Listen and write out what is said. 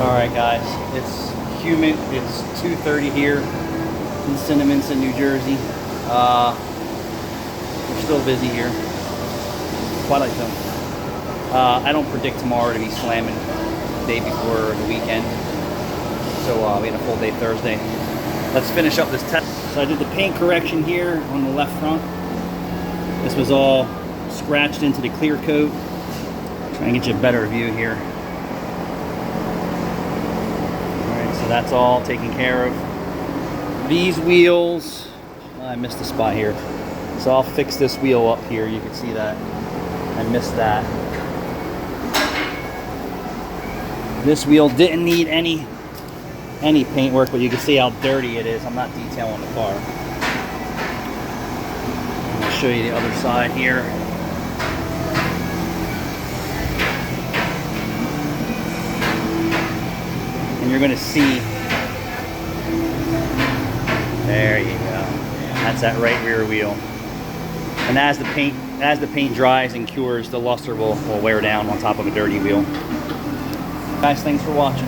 Alright guys, it's humid, it's 2:30 here in Cinnaminson, New Jersey. We're still busy here. Twilight Zone. I don't predict tomorrow to be slamming the day before the weekend. So we had a full day Thursday. Let's finish up this test. So I did the paint correction here on the left front. This was all scratched into the clear coat. Try and get you a better view here. Alright, so that's all taken care of. These wheels, I missed a spot here. So I'll fix this wheel up here. You can see that. I missed that. This wheel didn't need any paint work, but you can see how dirty it is. I'm not detailing the car. I'll show you the other side here. And you're going to see, there you go. That's that right rear wheel. And as the paint dries and cures, the luster will wear down on top of a dirty wheel. Guys, thanks for watching.